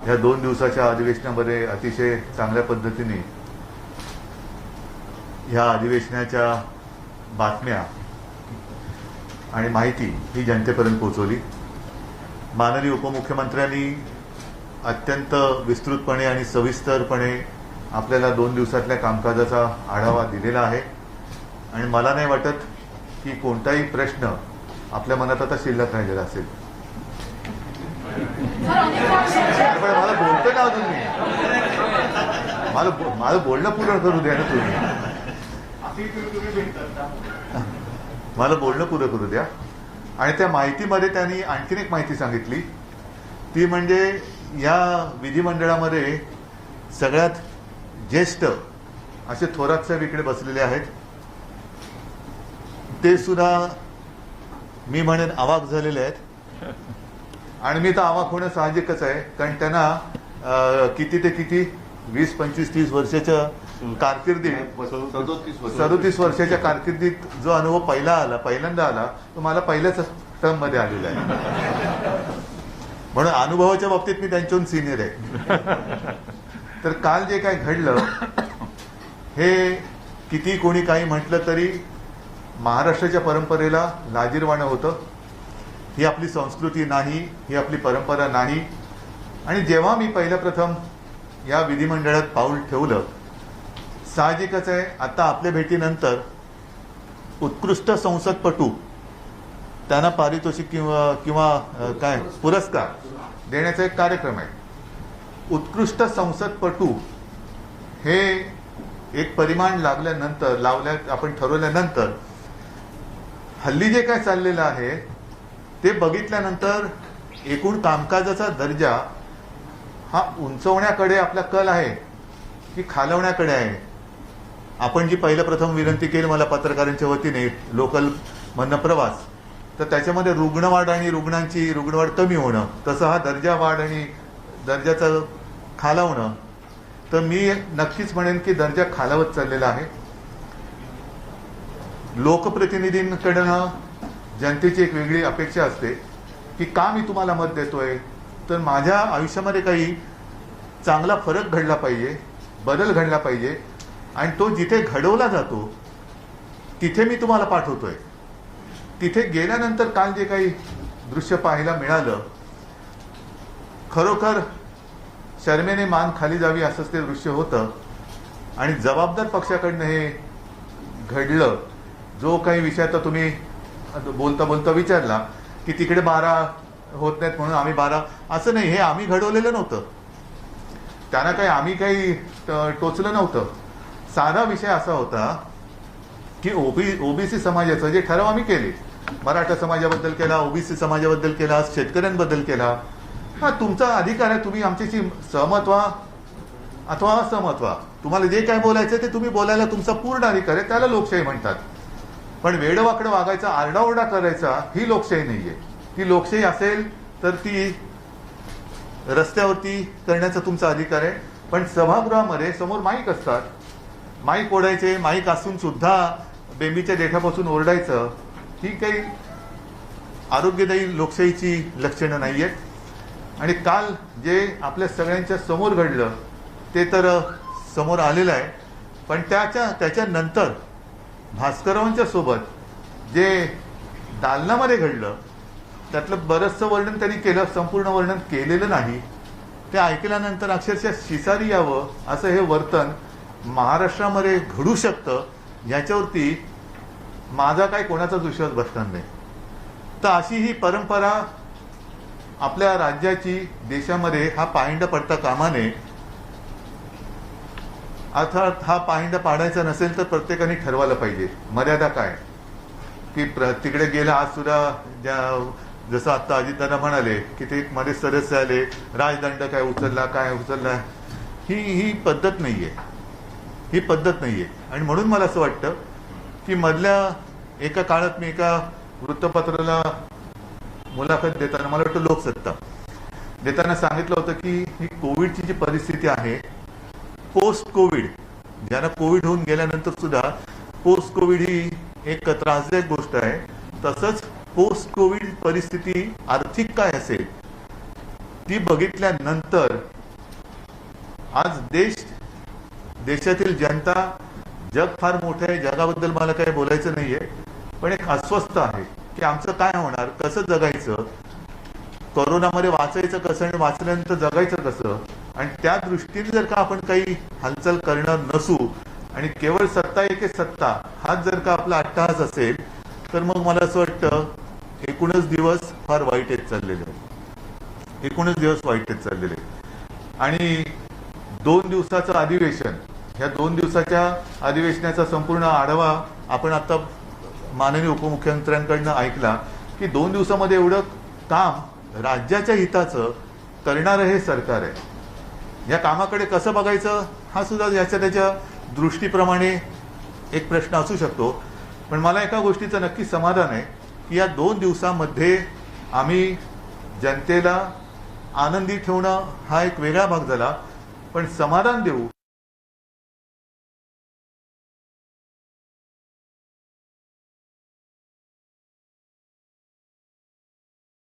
या 2 दिवसाच्या अधिवेशनामध्ये अतिशय चांगल्या पद्धतीने ह्या अधिवेशनाच्या बातम्या आणि माहिती ही जनतेपर्यंत पोहोचवली। माननीय उपमुख्यमंत्र्यांनी अत्यंत विस्तृतपणे आणि सविस्तरपणे आपल्याला 2 दिवसातल्या कामकाजाचा आढावा दिलेला आहे आणि मला नाही वाटत की कोणताही प्रश्न आपल्या मनात आता शिल्लक राहिलेला असेल। मला बोलतोय ना अजून मी, मला बोलणं पूर्ण करू द्या ना तुम्ही, मला बोलणं पुरं करू द्या। आणि त्या माहितीमध्ये त्यांनी आणखीन एक माहिती सांगितली, ती म्हणजे या विधिमंडळामध्ये सगळ्यात ज्येष्ठ असे थोरात साहेब इकडे बसलेले आहेत। ते सुद्धा मी म्हणेन अवाक झालेले आहेत आणि मी तर अवाक होणं साहजिकच आहे, कारण त्यांना किती ते किती 20, 25, 30 वर्षाच्या कारकिर्दीत 37 वर्षाच्या कारकिर्दीत जो अनुभव पहिल्यांदा आला तो मला पहिल्याच टर्म मध्ये आलेला आहे, म्हणून अनुभवाच्या बाबतीत मी त्यांच्याहून सिनियर आहे। तर काल जे काय घडलं हे किती कोणी काही म्हटलं तरी महाराष्ट्राच्या परंपरेला लाजिरवाणं होतं। ही आपली संस्कृती नाही, ही आपली परंपरा नाही। आणि जेव्हा मी पहिल्या प्रथम या विधिमंडळात पाऊल ठेवलं, साहजिकच आहे आता आपल्या भेटीनंतर उत्कृष्ट संसदपटू त्यांना पारितोषिक किंवा काय पुरस्कार देण्याचा एक कार्यक्रम आहे। उत्कृष्ट संसदपटू हे एक परिमाण आपण ठरवल्यानंतर हल्ली जे काय चाललेलं आहे ते बघितल्यानंतर एकूण कामकाजाचा दर्जा हा उंचवण्याकडे आपला कल आहे की खालवण्याकडे आहे। आपण जी पहिल्या प्रथम विनंती केली मला पत्रकारांच्या वतीने लोकल मधनं प्रवास, तर त्याच्यामध्ये रुग्णवाढ आणि रुग्णवाढ कमी होणं, तसं हा दर्जा वाढ आणि दर्जाचं खालावणं, तर मी नक्कीच म्हणेन की दर्जा खालावत चाललेला आहे। लोकप्रतिनिधींकडनं जनतेची एक वेगळी अपेक्षा असते की का मी तुम्हाला मत देतोय, तर माझ्या आयुष्यामध्ये काही चांगला फरक घडला पाहिजे, बदल घडला पाहिजे आणि तो जिथे घडवला जातो तिथे मी तुम्हाला पाठवतोय। तिथे गेल्यानंतर काल जे काही दृश्य पाहायला मिळालं, खरोखर शर्मेने मान खाली जावी असंच ते दृश्य होतं आणि जबाबदार पक्षाकडनं हे घडलं। जो काही विषय आता तुम्ही बोलता बोलता विचारला की तिकडे 12 होत नाहीत म्हणून आम्ही 12, असं नाही, हे आम्ही घडवलेलं नव्हतं, त्यांना काही आम्ही काही टोचलं नव्हतं। साधा विषय असा होता की ओबीसी समाजाचं जे ठराव आम्ही केले, मराठा समाजाबद्दल केला, ओबीसी समाजाबद्दल केला, शेतकऱ्यांबद्दल केला, हा तुमचा अधिकार आहे, तुम्ही आमच्याशी सहमत व्हा अथवा असहमत व्हा, तुम्हाला जे काय बोलायचं ते तुम्ही बोलायला तुमचा पूर्ण अधिकार आहे, त्याला लोकशाही म्हणतात। पण वेडवाकडं वागायचा, आरडाओरडा करायचा ही लोकशाही नाहीये। ती लोकशाही असेल तर ती रस्त्यावरती करण्याचा तुमचा अधिकार आहे, पण सभागृहामध्ये समोर माईक असतात, माईक ओढायचे, माईक असून सुद्धा बेंबीच्या देठापासून ओरडायचं, ही काही आरोग्यदायी लोकशाहीची लक्षणं नाहीयेत। आणि काल जे आपल्या सगळ्यांच्या समोर घडलं ते तर समोर आलेलं आहे, पण त्याच्यानंतर भास्कररावांच्या सोबत जे दालनामध्ये घडलं त्यातलं बरंचसं वर्णन त्यांनी केलं, संपूर्ण वर्णन केलेलं नाही। ते ऐकल्यानंतर अक्षरशः शिसारी यावं असं हे वर्तन महाराष्ट्रामध्ये घडू शकतं, याच्यावरती माझा काय कोणाचाच विश्वास बसणार नाही। तर अशी ही परंपरा आपल्या राज्याची, देशामध्ये हा पायंडा पडता कामा नये। अर्थात हा पायंडा पाडायचा नसेल तर प्रत्येकाने ठरवायला पाहिजे मर्यादा काय, की तिकडे गेला। आज सुद्धा जसं आता अजितदादा म्हणाले की ते मध्ये सदस्य आले, राजदंड काय उचलला, ही पद्धत नाहीये, ही पद्धत नाहीये। आणि म्हणून मला असं वाटतं की मधल्या एका काळात मी एका वृत्तपत्राला मुलाखत देताना, मला वाटतं लोकसत्ता देताना सांगितलं होतं की ही कोविडची जी परिस्थिती आहे, पोस्ट कोविड, ज्यांना कोविड होऊन गेल्यानंतर सुद्धा पोस्ट कोविड ही एक त्रासदायक गोष्ट आहे। तसंच पोस्ट कोविड परिस्थिती आर्थिक काय असेल ती बघितल्यानंतर आज देशातील जनता, जग फार मोठं आहे, जगाबद्दल मला काही बोलायचं नाहीये, पण एक अस्वस्थ आहे की आमचं काय होणार, कसं जगायचं, कोरोनामध्ये वाचायचं कसं आणि वाचल्यानंतर जगायचं कसं. आणि त्या दृष्टीने जर का आपण काही हालचाल करणार नसू आणि केवळ सत्ता एके सत्ता हाच जर का आपला अट्टहास असेल, तर मग मला असं वाटतं एकूणच दिवस फार वाईट येत चाललेले आहेत, एकूणच दिवस वाईट येत चाललेले आहेत. आणि 2 दिवसाचं अधिवेशन, ह्या 2 दिवसाच्या अधिवेशनाचा संपूर्ण आढावा आपण आता माननीय उपमुख्यमंत्र्यांकडनं ऐकला की 2 दिवसामध्ये एवढं काम राज्याच्या हिताचं करणारं हे सरकार आहे. या कामाकडे कसं बघायचं हा सुद्धा याच्या त्याच्या दृष्टीप्रमाणे एक प्रश्न असू शकतो. पण मला एका गोष्टीचं नक्की समाधान आहे की या 2 दिवसामध्ये आम्ही जनतेला आनंदी ठेवणं हा एक वेगळा भाग झाला, पण समाधान देऊ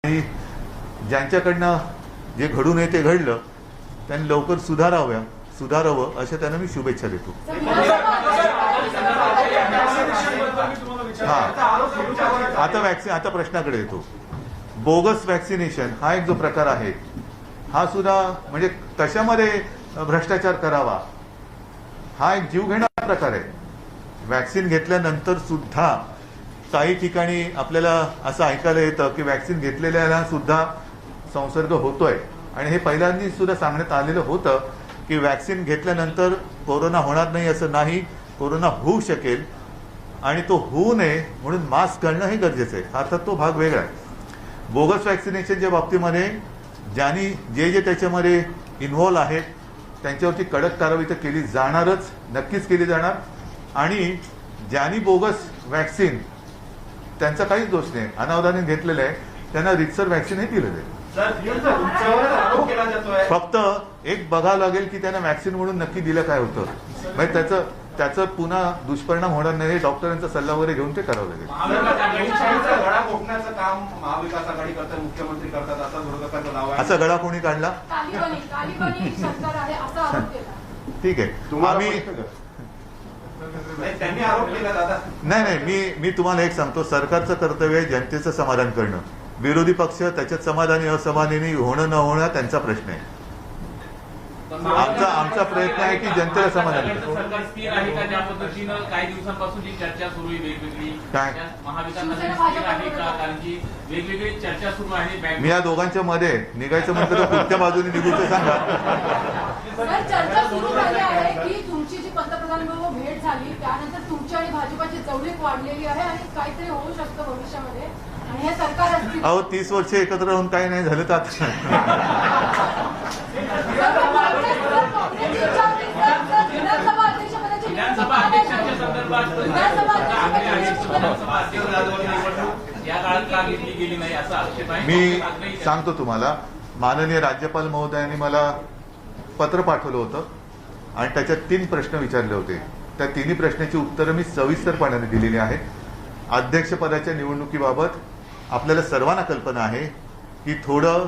आणि ज्यांच्याकडनं जे घडू नये ते घडलं त्यांनी लवकर सुधारावं अशा त्यांना मी शुभेच्छा देतो. हा, आता प्रश्नाकडे येतो. बोगस वॅक्सिनेशन हा एक जो प्रकार आहे हा सुद्धा म्हणजे कशामध्ये भ्रष्टाचार करावा हा एक जीव घेणारा प्रकार आहे. वॅक्सिन घेतल्यानंतर सुद्धा काही ठिकाणी आपल्याला असं ऐकायला येतं की वॅक्सिन घेतलेल्याला सुद्धा संसर्ग होतोय. आणि हे पहिल्यांदा सुद्धा सांगण्यात आलेलं होतं की वॅक्सिन घेतल्यानंतर कोरोना होणार नाही असं नाही, कोरोना होऊ शकेल आणि तो होऊ नये म्हणून मास्क घालणं हे गरजेचं आहे. अर्थात तो भाग वेगळा आहे. बोगस वॅक्सिनेशनच्या बाबतीमध्ये ज्यांनी जे त्याच्यामध्ये इन्व्हॉल्व आहेत त्यांच्यावरती कडक कारवाई तर केली जाणारच, नक्कीच केली जाणार. आणि ज्यांनी बोगस वॅक्सिन, त्यांचा काहीच दोष नाही, अनावधाने घेतलेलं आहे, त्यांना रितसर वॅक्सिन हे दिलं जाईल. फक्त एक बघावं लागेल की त्यांना वॅक्सिन म्हणून नक्की दिलं काय होतं, म्हणजे त्याचं पुन्हा दुष्परिणाम होणार नाही, डॉक्टरांचा सल्ला वगैरे घेऊन ते करावं लागेल. असा गळा कोणी काढला? ठीक आहे, नाही, मी तुम्हाला एक सांगतो, सरकारचं कर्तव्य आहे जनतेचं समाधान करणं. विरोधी पक्ष त्याच्यात समाधानी असमाधानी होणं न होणं त्यांचा प्रश्न आहे. आमचा प्रयत्न आहे की जनतेला समाधान करणं. सरकार स्थिर आहे का? ज्या पद्धतीनं काही दिवसांपासून जी चर्चा सुरू आहे वेगवेगळी, काय महाविकास आघाडी आहे का? कारण की वेगवेगळी चर्चा सुरू आहे. मी या दोघांच्या मध्ये निघायचं म्हटलं तर कुठच्या बाजूने निघू ते सांगा. चर्चा सुरू झाली आहे की तुमची जी पंतप्रधानांबरोबर भेट झाली त्यानंतर तुमची आणि भाजपाची जवळीक वाढलेली आहे आणि काहीतरी होऊ शकतं भविष्यामध्ये. आणि हे सरकार अहो 30 वर्ष एकत्र राहून काही नाही झालं तर आता विधानसभा अध्यक्षांच्या संदर्भात या काळात का घेतली गेली नाही असा आक्षेप आहे. मी सांगतो तुम्हाला, माननीय राज्यपाल महोदयांनी मला पत्र पाठवलं होतं आणि त्याच्यात 3 प्रश्न विचारले होते. त्या 3 प्रश्नाची उत्तरं मी सविस्तरपणे दिलेली आहेत. अध्यक्षपदाच्या निवडणुकीबाबत आपल्याला सर्वांना कल्पना आहे की थोडं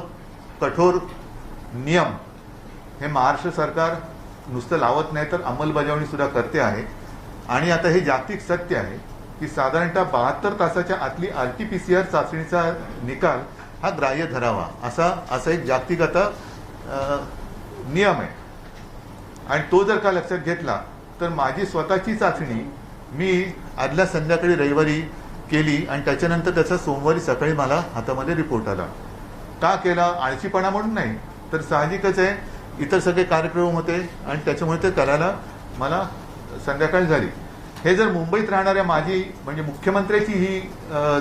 कठोर नियम हे महाराष्ट्र सरकार नुसतं लावत नाही तर अंमलबजावणी सुद्धा करते आहे. आणि आता हे जागतिक सत्य आहे की साधारणतः 72 तासाच्या आतली RT-PCR चाचणीचा निकाल हा ग्राह्य धरावा असा एक जागतिक आता नियम आहे. आणि तो जर का लक्षात घेतला तर माझी स्वतःची चाचणी मी आदल्या संध्याकाळी रविवारी केली आणि त्याच्यानंतर त्याचा सोमवारी सकाळी मला हातामध्ये रिपोर्ट आला. का केला? आळशीपणा म्हणून नाही, तर साहजिकच आहे, इतर सगळे कार्यक्रम होते आणि त्याच्यामुळे ते करायला मला संध्याकाळी झाली. हे जर मुंबईत राहणाऱ्या माझी म्हणजे मुख्यमंत्र्याची ही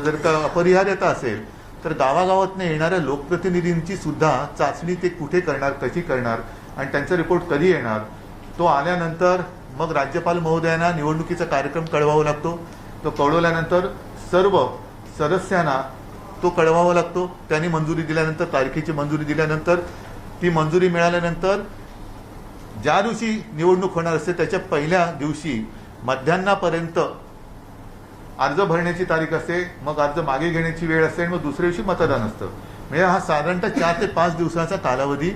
जर का अपरिहार्यता असेल तर गावागावातनं येणाऱ्या लोकप्रतिनिधींची सुद्धा चाचणी ते कुठे करणार, कशी करणार आणि त्यांचा रिपोर्ट कधी येणार, तो आल्यानंतर मग राज्यपाल महोदयांना निवडणुकीचा कार्यक्रम कळवावा लागतो. तो कळवल्यानंतर सर्व सदस्यांना तो कळवावा लागतो. त्यांनी मंजुरी दिल्यानंतर, तारखेची मंजुरी दिल्यानंतर, ती मंजुरी मिळाल्यानंतर ज्या दिवशी निवडणूक होणार असते त्याच्या पहिल्या दिवशी मध्यान्हापर्यंत अर्ज भरण्याची तारीख असते, मग अर्ज मागे घेण्याची वेळ असते आणि मग दुसऱ्या दिवशी मतदान असतं. म्हणजे हा साधारणतः 4 ते 5 दिवसाचा कालावधी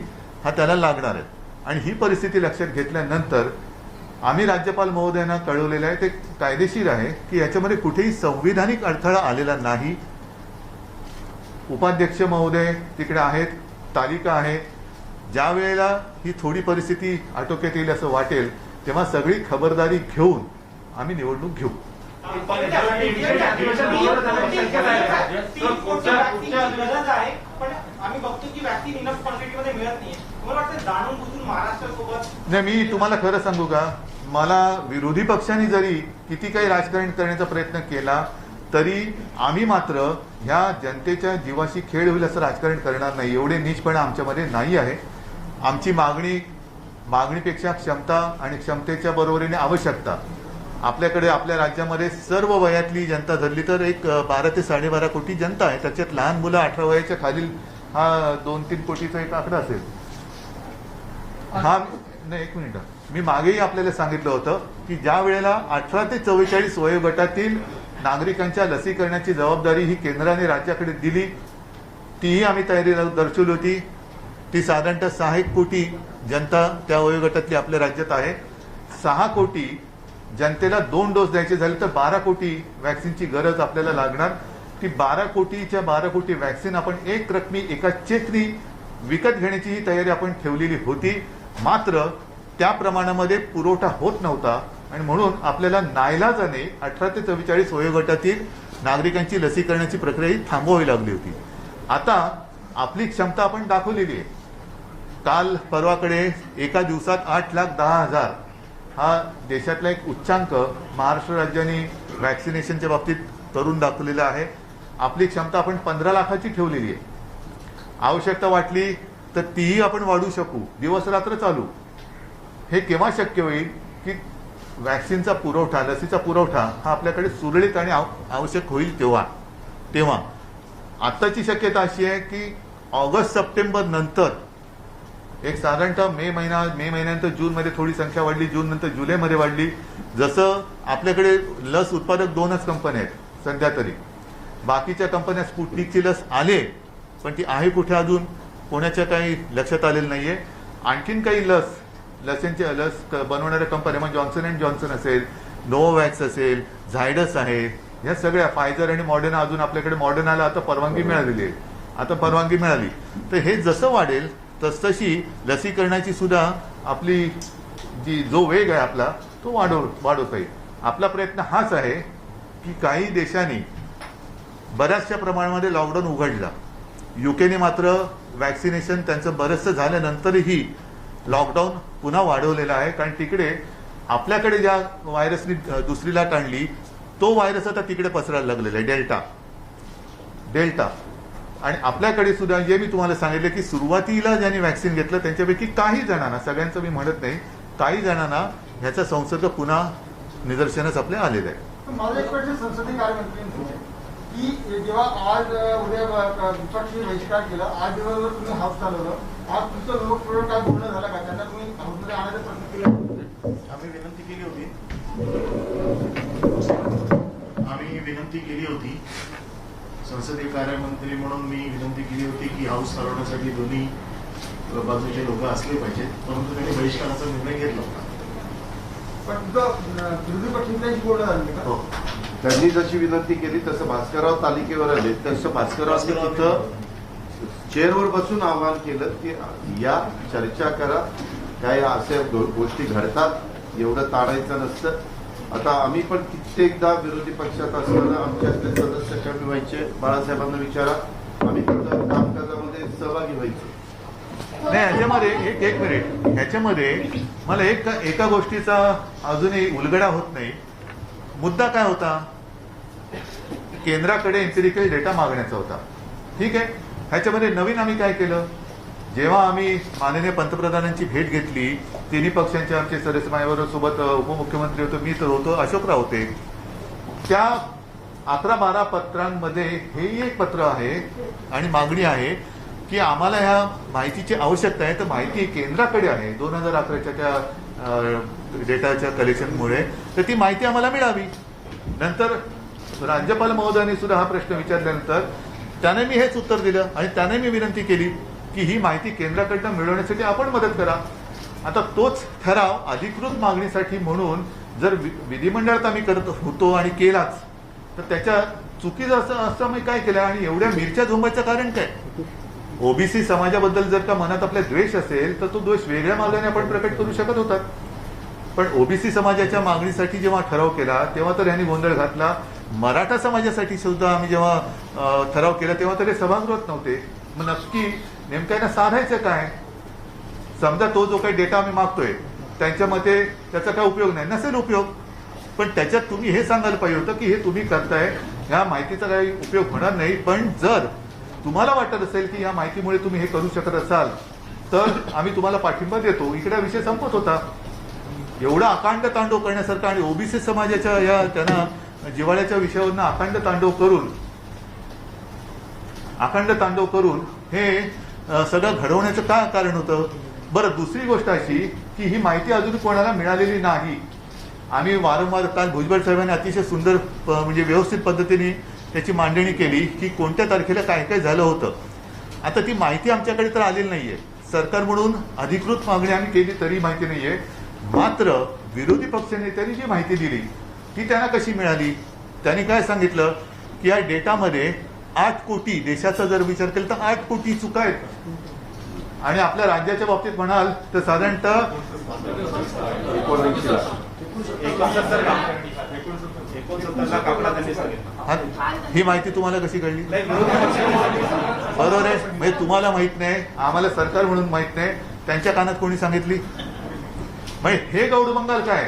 हा त्याला लागणार आहे. आणि ही परिस्थिती लक्षात घेतल्यानंतर आम्ही राज्यपाल महोदयांना कळवलेलं आहे, ते कायदेशीर आहे की याच्यामध्ये कुठेही संविधानिक अडथळा आलेला नाही. उपाध्यक्ष महोदय तिकडे आहेत, तालिका आहे. ज्या वेळेला ही थोडी परिस्थिती आटोक्यात येईल असं वाटेल तेव्हा सगळी खबरदारी घेऊन आम्ही निवडणूक घेऊ. नाही, मी तुम्हाला खरं सांगू का, मला विरोधी पक्षांनी जरी किती काही राजकारण करण्याचा प्रयत्न केला तरी आम्ही मात्र ह्या जनतेच्या जीवाशी खेळ होईल असं राजकारण करणार नाही. एवढे नीचपणा आमच्यामध्ये नाही आहे. आमची मागणीपेक्षा क्षमता आणि क्षमतेच्या बरोबरीने आवश्यकता. आपल्याकडे आपल्या राज्यामध्ये सर्व वयातली जनता धरली तर एक 12 ते 12.5 कोटी जनता आहे. त्याच्यात लहान मुलं 18 वयाच्या खालील हा 2-3 कोटीचा एक आकडा असेल. हा नाही, एक मिनिट, मी मागेही आपल्याला सांगितलं होतं की ज्या वेळेला 18 ते 44 वयोगटातील नागरिकांच्या लसीकरणाची जबाबदारी ही केंद्राने राज्याकडे दिली, तीही आम्ही तयारी दर्शवली होती. ती साधारणतः 6 कोटी जनता त्या वयोगटातली आपल्या राज्यात आहे. 6 कोटी जनतेला 2 डोस द्यायचे झाले तर 12 कोटी वॅक्सिनची गरज आपल्याला लागणार. ती 12 कोटी वॅक्सिन आपण एक रकमी एका चेकनी विकत घेण्याची ही तयारी आपण ठेवलेली होती. मात्र त्या प्रमाणामध्ये पुरवठा होत नव्हता आणि म्हणून आपल्याला नाईलाजाने 18 ते 44 वयोगटातील नागरिकांची लसीकरणाची प्रक्रिया ही थांबवावी लागली होती. आता आपली क्षमता आपण दाखवलेली आहे. काल परवाकडे एका दिवसात 8,10,000 हा देशातला एक उच्चांक महाराष्ट्र राज्याने वॅक्सिनेशनच्या बाबतीत करून दाखवलेला आहे. आपली क्षमता आपण 15 लाखाची ठेवलेली आहे. आवश्यकता वाटली तर तीही आपण वाढवू शकू. दिवस रात्र चालू. हे केव्हा शक्य होईल की वॅक्सिनचा पुरवठा, लसीचा पुरवठा हा आपल्याकडे सुरळीत आणि आवश्यक होईल तेव्हा. आत्ताची शक्यता अशी आहे की ऑगस्ट सप्टेंबर नंतर एक साधारणतः मे महिन्यानंतर जूनमध्ये थोडी संख्या वाढली, जून नंतर जुलैमध्ये वाढली. जसं आपल्याकडे लस उत्पादक 2च कंपन्या आहेत सध्या तरी. बाकीच्या कंपन्या स्पुटनिकची लस आले पण ती आहे कुठे अजून कोणाच्या काही लक्षात आलेलं नाहीये. आणखीन काही लस बनवणाऱ्या कंपन्या म्हणजे जॉन्सन अँड जॉन्सन असेल, नोव्हॅक्स असेल, झायडस आहे, ह्या सगळ्या, फायझर आणि मॉडर्ना, अजून आपल्याकडे मॉडर्नाला आता परवानगी मिळालेली आहे. आता परवानगी मिळाली तर हे जसं वाढेल तसतशी लसीकरणाची सुद्धा आपली जो वेग आहे आपला तो वाढवता येईल. आपला प्रयत्न हाच आहे की काही देशांनी बऱ्याचशा प्रमाणामध्ये लॉकडाऊन उघडला. युकेने मात्र वॅक्सिनेशन त्यांचं बरंचसं झाल्यानंतरही लॉकडाऊन पुन्हा वाढवलेला आहे. कारण तिकडे आपल्याकडे ज्या व्हायरसनी दुसरी लाट आणली तो व्हायरस आता तिकडे पसरायला लागलेला आहे, डेल्टा. आणि आपल्याकडे सुद्धा जे मी तुम्हाला सांगितलं की सुरुवातीला ज्यांनी वॅक्सिन घेतलं त्यांच्यापैकी काही जणांना, सगळ्यांचं मी म्हणत नाही, काही जणांना ह्याचा संसर्ग पुन्हा निदर्शनास आपल्या आलेला आहे. माझा एक प्रश्न संसदीय कार्यमंत्र्यांचे की जेव्हा आज उद्या विपक्षी बहिष्कार केला, आज दिवसभर तुम्ही हाऊस चालवलं, आज तुमचं लोकप्रिय काय बोलणं झालं का? त्यांना तुम्ही हाऊसमध्ये आणायचा प्रयत्न केला? आम्ही विनंती केली होती संसदीय कार्यमंत्री म्हणून मी विनंती केली होती की हाऊस चालवण्यासाठी दोन्ही बाजूचे लोक असले पाहिजेत, परंतु त्यांनी बहिष्काराचा निर्णय घेतला होता. पण विरोधी पक्षांची बोलणं झाली का? हो, त्यांनी जशी विनंती केली तसं भास्करराव तालिकेवर आले, तसं भास्कररावनी तिथं चेअरवर बसून आवाहन केलं की या चर्चा करा, काय अशा गोष्टी घडतात, एवढं ताडायचं नसतं. आता आम्ही पण कित्येकदा विरोधी पक्षात असताना आमच्यातले सदस्य कमी व्हायचे, बाळासाहेबांना विचारा, आम्ही तिथं कामकाजामध्ये सहभागी व्हायचो. नाही, ह्याच्यामध्ये एक मिनिट, ह्याच्यामध्ये मला एका गोष्टीचा अजूनही उलगडा होत नाही. मुद्दा काय होता? केंद्राकडे एम्पिरिकल डेटा मागण्याचा होता. ठीक आहे, ह्याच्यामध्ये नवीन आम्ही काय केलं? जेव्हा आम्ही माननीय पंतप्रधानांची भेट घेतली, तिन्ही पक्षांचे आमचे सदस्य माझ्याबरोबर सोबत उपमुख्यमंत्री होतो, मी तर होतो, अशोकराव होते. त्या 11-12 पत्रांमध्ये हेही एक पत्र आहे आणि मागणी आहे की आम्हाला ह्या माहितीची आवश्यकता आहे. तर माहिती केंद्राकडे आहे 2011च्या त्या डेटाच्या कलेक्शनमुळे, तर ती माहिती आम्हाला मिळावी. नंतर राज्यपाल महोदयांनी सुद्धा हा प्रश्न विचारल्यानंतर त्याने मी हेच उत्तर दिलं आणि त्याने मी विनंती केली की ही माहिती केंद्राकडनं मिळवण्यासाठी आपण मदत करा. आता तोच ठराव अधिकृत मागणीसाठी म्हणून जर विधिमंडळात आम्ही करत होतो आणि केलाच तर त्याच्या चुकीचं असं मी काय केलं आणि एवढ्या मिरच्या झोंबाचं कारण काय? ओबीसी समाजाबद्दल जर का मनात आपल्या द्वेष असेल तर तो द्वेष वेगळ्या मार्गाने आपण प्रकट करू शकत होतात. पण ओबीसी समाजाच्या मागणीसाठी जेव्हा ठराव केला तेव्हा तर यांनी गोंधळ घातला. मराठा समाजासाठी सुद्धा आम्ही जेव्हा ठराव केला तेव्हा तर हे सभागृहात नव्हते. मग नक्की नेमकं यांना साधायचं काय? समजा तो जो काही डेटा आम्ही मागतोय त्यांच्या मते त्याचा काय उपयोग नाही, नसेल उपयोग, पण त्याच्यात तुम्ही हे सांगायला पाहिजे होतं की हे तुम्ही करताय ह्या माहितीचा काही उपयोग होणार नाही. पण जर तुम्हाला वाटत असेल की या माहितीमुळे तुम्ही हे करू शकत असाल तर आम्ही तुम्हाला पाठिंबा देतो. इकडे विषय संपत होता. एवढा अकांड तांडव करण्यासारखा आणि ओबीसी समाजाच्या या त्यांना जिव्हाळ्याच्या विषयावरनं अखंड तांडव करून हे सगळं घडवण्याचं काय कारण होतं? बरं, दुसरी गोष्ट अशी की ही माहिती अजून कोणाला मिळालेली नाही. आम्ही वारंवार काल भुजबळ साहेबांनी अतिशय सुंदर म्हणजे व्यवस्थित पद्धतीने त्याची मांडणी केली की कोणत्या तारखेला काय काय झालं होतं. आता ती माहिती आमच्याकडे तर आलेली नाहीये. सरकार म्हणून अधिकृत मागणी आम्ही केली तरी माहिती नाहीये. मात्र विरोधी पक्षनेत्यांनी जी माहिती दिली ती त्यांना कशी मिळाली? त्यांनी काय सांगितलं की या डेटामध्ये 8 कोटी, देशाचा जर विचार केला तर 8 कोटी चुका आहेत आणि आपल्या राज्याच्या बाबतीत म्हणाल तर साधारणतः 69 लाख आकडा त्यांनी सांगितलं. ही माहिती तुम्हाला कशी कळली? बरोबर आहे. म्हणजे तुम्हाला माहित नाही, आम्हाला सरकार म्हणून माहित नाही, त्यांच्या कानात कोणी सांगितली? म्हणजे हे गौडबंगाल काय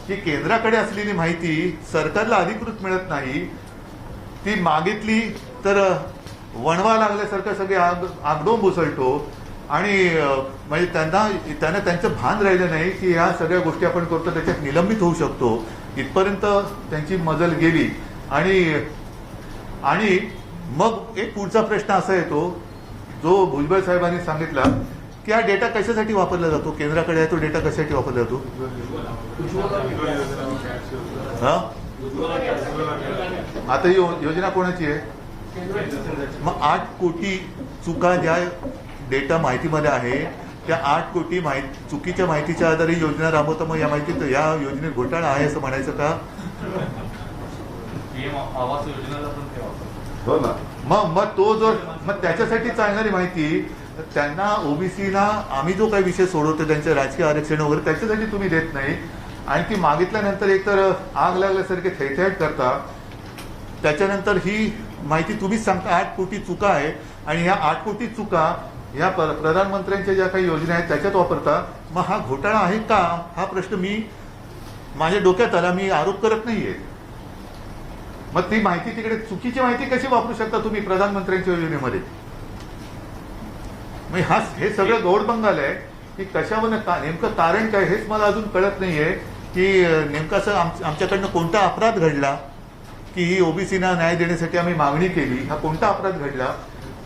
की केंद्राकडे असलेली माहिती सरकारला अधिकृत मिळत नाही. ती मागितली तर वणवा लागल्यासारखं सगळे आगडोंब उसळतो आणि म्हणजे त्यांना त्यांचं भान राहिलं नाही की या सगळ्या गोष्टी आपण करतो त्याच्यात निलंबित होऊ शकतो. इथपर्यंत त्यांची मजल गेली आणि मग एक पुढचा प्रश्न असा येतो जो भुजबळ साहेबांनी सांगितला की हा डेटा कशासाठी वापरला जातो? केंद्राकडे आहे तो डेटा कशासाठी वापरला जातो? हा, आता ही योजना कोणाची आहे? मग 8 कोटी चुका ज्या डेटा माहितीमध्ये आहे त्या 8 कोटी चुकीच्या माहितीच्या आधारे योजना राबवता. मग या माहितीत या योजनेत घोटाळा आहे असं म्हणायचं का? आवास योजनेला पण ते वापरतात. हो ना. मग त्याच्यासाठी चालणारी माहिती त्यांना ओबीसीला आम्ही जो काही विषय सोडवतो त्यांचं राजकीय आरक्षण वगैरे त्याच्यासाठी तुम्ही देत नाही आणि ती मागितल्यानंतर एकतर आग लागल्यासारखे थैथैट करता. त्याच्यानंतर ही माहिती तुम्हीच सांगता 8 कोटी चुका आहे आणि ह्या 8 कोटी चुका ह्या प्रधानमंत्र्यांच्या ज्या काही योजना आहेत त्याच्यात वापरता. मग हा घोटाळा आहे का? हा प्रश्न मी माझ्या डोक्यात आला. मी आरोप करत नाहीये. मग ती माहिती तिकडे चुकीची माहिती कशी वापरू शकता तुम्ही प्रधानमंत्र्यांच्या योजनेमध्ये? हे सगळं गौडबंगाल आहे की कशावर नेमकं कारण काय हेच मला अजून कळत नाहीये की नेमकं असं आमच्याकडनं कोणता अपराध घडला की ही ओबीसीना न्याय देण्यासाठी आम्ही मागणी केली. हा कोणता अपराध घडला?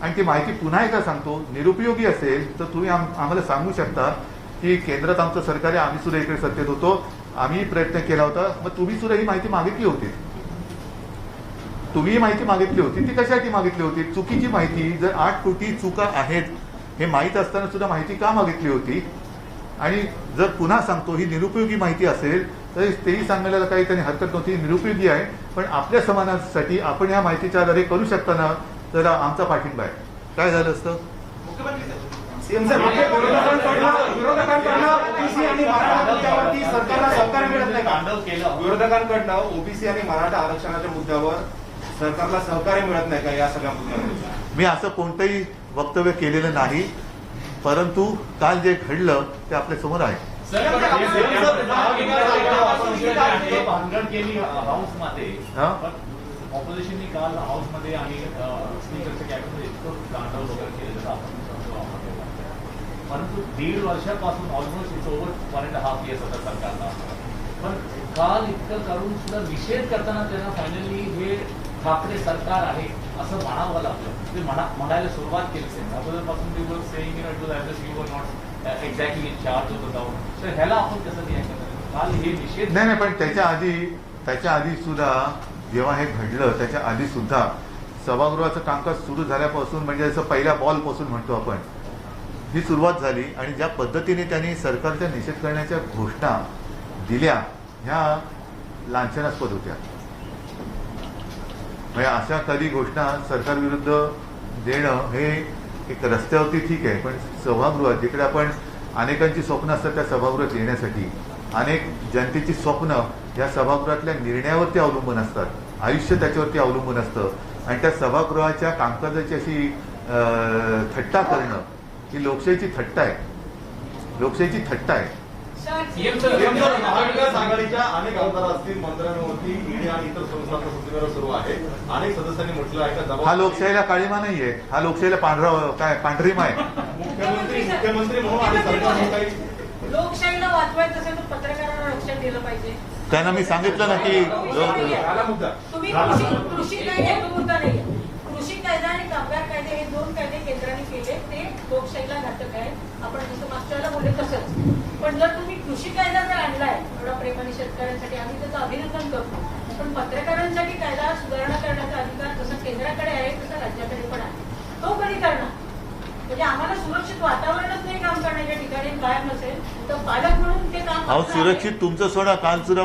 आणि ती माहिती पुन्हा एकदा सांगतो, निरुपयोगी असेल तर तुम्ही आम्हाला सांगू शकता की केंद्रात आमचं सरकार आहे, आम्ही सुद्धा इकडे सत्तेत होतो, आम्ही प्रयत्न केला होता. मग तुम्ही सुद्धा ही माहिती मागितली होती. तुम्ही ही माहिती मागितली होती, ती कशासाठी मागितली होती? चुकीची माहिती. जर 8 कोटी चुका आहेत हे माहीत असताना सुद्धा माहिती का मागितली होती? आणि जर पुन्हा सांगतो ही निरुपयोगी माहिती असेल तर तेही सांगायला काही त्यांनी हरकत नव्हती. निरुपयोगी आहे पण आपल्या समाजासाठी आपण या माहितीच्या आधारे करू शकताना तर आमचा पाठिंबा आहे. काय झालं असतं? विरोधकांकडनं ओबीसी आणि मराठा आरक्षणाच्या मुद्द्यावर सरकारला सहकार्य मिळत नाही का या सगळ्या मुद्द्यांवर? मी असं कोणतंही वक्तव्य केलेलं नाही, परंतु काल जे घडलं ते आपल्या समोर आहे. भानगड केली हाऊसमध्ये, हा? ऑपोजिशननी काल हाऊसमध्ये आणि स्पीकरच्या कॅबिनेटमध्ये इतकं गांडव वगैरे केलेलं आपण परंतु 1.5 वर्षापासून ऑलमोस्ट इट्स ओव्हर 1.5 इयर्स होता सरकारला. पण काल इतकं करून सुद्धा निषेध करताना त्यांना फायनली हे ठाकरे सरकार आहे असं म्हणावं लागलं. ते म्हणायला सुरुवात केली असेल अगोदरपासून ते were saying in to as you were not exactly in charge होत होता. तर ह्याला आपण कसं रिॲक्ट करतो? काल हे निषेध नाही, पण त्याच्या आधी सुद्धा जेव्हा हे घडलं त्याच्या आधी सुद्धा सभागृहाचं कामकाज सुरू झाल्यापासून म्हणजे जसं पहिल्या बॉलपासून म्हणतो आपण ही सुरुवात झाली आणि ज्या पद्धतीने त्यांनी सरकारचा निषेध करण्याच्या घोषणा दिल्या ह्या लांछनास्पद होत्या. म्हणजे अशा कधी घोषणा सरकारविरुद्ध देणं हे एक रस्त्यावरती ठीक आहे, पण सभागृहात जिकडे आपण अनेकांची स्वप्न असतात त्या सभागृहात येण्यासाठी अनेक जनतेची स्वप्न या सभागृहातल्या निर्णयावरती अवलंबून असतात, आयुष्य त्याच्यावरती अवलंबून असतं आणि त्या सभागृहाच्या कामकाजाची अशी थट्टा करणं ही लोकशाहीची थट्टा आहे, लोकशाहीची थट्टा आहे. महाविकास आघाडीच्या अनेक आमदार असतील मंत्र्यांवरती ईडी आणि इतर संस्थांचा सूत्रधार सुरू आहे. अनेक सदस्यांनी म्हटलं आहे का हा लोकशाहीला काळीमा नाहीये, हा लोकशाहीला पांढरीमा आहे. मुख्यमंत्री म्हणून आणि सरकार म्हणून काही लोकशाहीला वाचवायचं असेल तर पत्रकारांना लक्षात दिलं पाहिजे. त्यांना मी सांगितलं ना की आला मुद्दा. तुम्ही कृषी कायदे हा मुद्दा नाहीये. कृषी कायदा आणि कामगार कायदे हे 2 कायदे केंद्राने केले ते लोकशाहीला घातक आहे. आपण जसं मागच्या वेळेला बोलले तसंच. पण जर तुम्ही कृषी कायदा जर आणलाय एवढा प्रेमाने शेतकऱ्यांसाठी आम्ही त्याचं अभिनंदन करतो, पण पत्रकारांसाठी कायदा सुधारणा करण्याचा अधिकार जसं केंद्राकडे आहे तसं राज्याकडे पण आहे. तो कधी करणार? म्हणजे आम्हाला सुरक्षित वातावरणच नाही काम करण्याच्या ठिकाणी कायम नसेल तर पालक म्हणून ते काम अहो आपलं आहे. सुरक्षित तुमचं सोडा, काल सुद्धा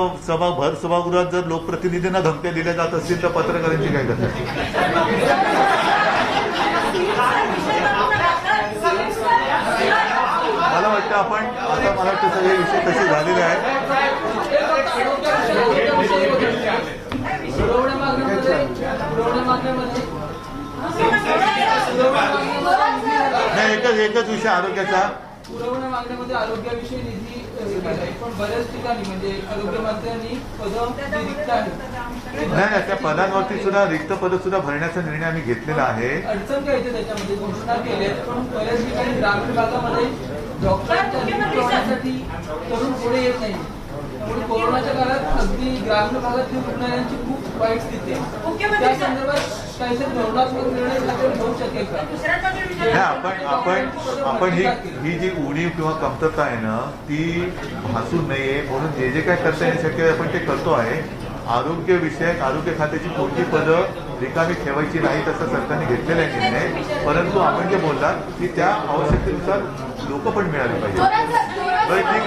भर सभागृहात जर लोकप्रतिनिधींना धमक्या दिल्या जात असतील तर पत्रकारांची काय करतात? मला वाटतं आपण आता मला वाटतं सगळे विषय तसे झालेले आहेत. नाही एकच विषय आरोग्याचा. पुरवण्या मागण्यामध्ये आरोग्याविषयी निधी दिलाय, पण बऱ्याच ठिकाणी म्हणजे आरोग्यमंत्र्यांनी पदं रिक्त आहेत. नाही त्या पदांवरती सुद्धा रिक्त पद सुद्धा भरण्याचा निर्णय आम्ही घेतलेला आहे. अडचण काय येते त्याच्यामध्ये घोषणा केल्या, पण बऱ्याच ठिकाणी ग्रामीण भागामध्ये डॉक्टरांच्या नियुक्तीसाठी तरुण पुढे येत नाही. त्यामुळे कोरोनाच्या काळात अगदी ग्रामीण भागातील रुग्णालयांची खूप वाईट स्थिती आहे. त्या संदर्भात काहीतरी धोरणात्मक निर्णय सरकार घेऊ शकेल का? नाही आपण ही जी उणीव किंवा कमतरता आहे ना ती भासू नये म्हणून जे जे काय करता येईल शक्य आपण ते करतो आहे. आरोग्य विषयक आरोग्य खात्याची कोणती पदं रिकामी ठेवायची नाही तसं सरकारने घेतलेला आहे निर्णय. परंतु आपण जे बोललात की त्या आवश्यकतेनुसार लोक पण मिळाले पाहिजे. बरं ठीक आहे.